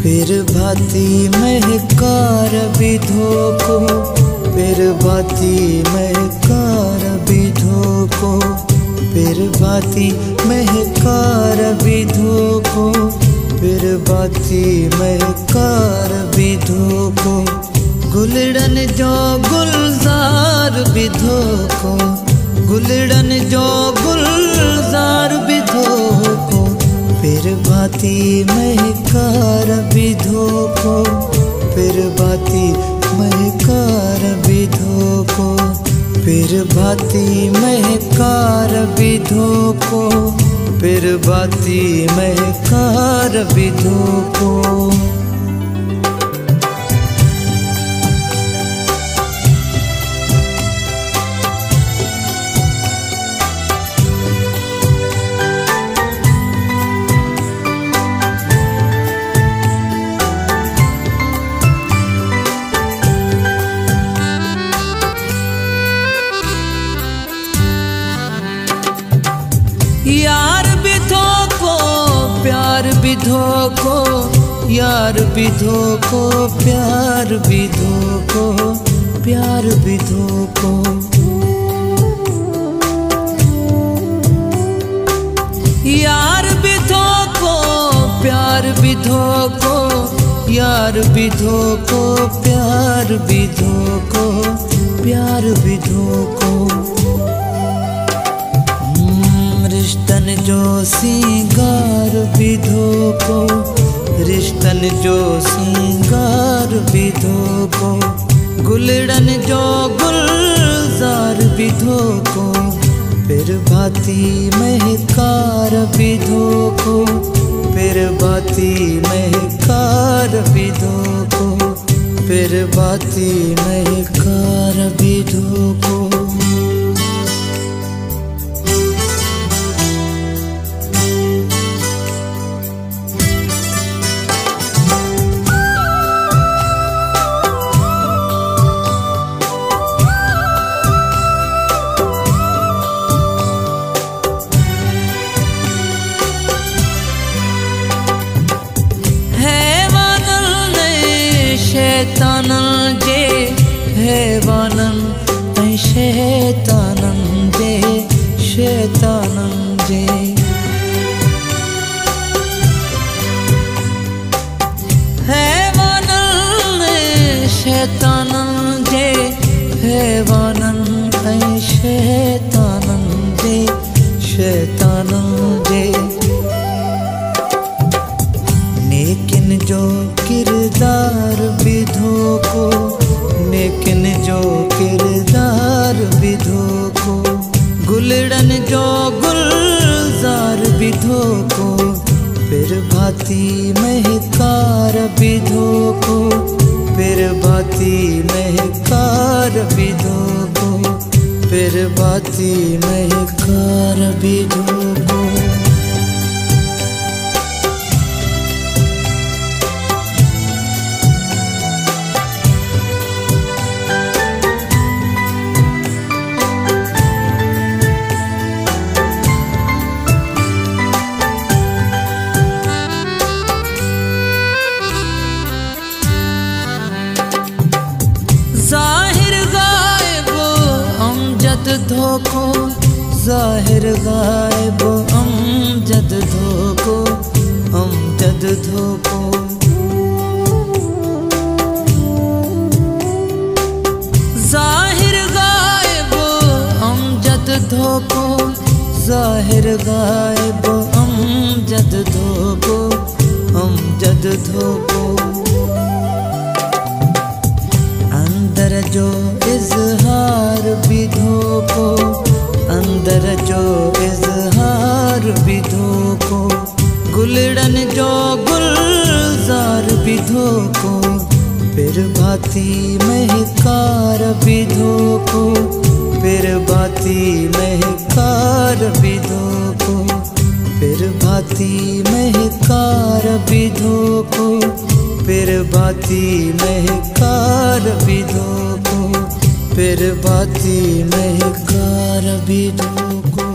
फिर भांति महकार विधो को, फिर भांति महकार विधो को, फिर भांति महकार विधो को, फिर भांति महकार विधो को, गुलड़न जो गुलजार विधो को, गुलड़न जो गुलजार विधो को, फिर भांति महकार विधो को, फिर भांति महकार विधो को, फिर भांति महकार विधो को, फिर भांति महकार विधो को। यार विधो को प्यार विधो को, यार विधो को प्यार विधो को, प्यार विधो को, यार विधो को प्यार विधो को, यार विधो को प्यार विधो को, प्यार विधो को, रिश्तन जो सिंगार विधो को, रिश्तन जो सिंगार विधो को, गुलड़न जो गुलजार विधो को, फिर भांति महकार विधो को, फिर भांति महकार विधो को, फिर भांति महकार विधो को। शैतानन जे हैवानन तै शैतानन जे, शैतानन जे, हैवानन शैतानन जे, हैवानन तै शैतानन जे, शैतानन जे, लेकिन जो किरदार विधो को, लेकिन जो किरदार विधो को, गुलड़न जो गुलजार विधो को, फिर भांति महकार विधो को, फिर भांति महकार विधो को, फिर भांति महकार विधो को। धोको जाहिर गायब अमजद धोको, अमजद धोको, जाहिर गायब अमजद धोको, जाहिर गायब अमजद धोको, अमजद धोको, अंदर जो इजहार विधो को, अंदर जो इजहार विधो को, गुलड़न जो गुलजार विधो को, फिर भांति महकार विधो को, फिर भांति महकार विधो को, फिर भांति महकार विधो को, फिर भांति महकार विधो को, फिर भांति महकार विधो को।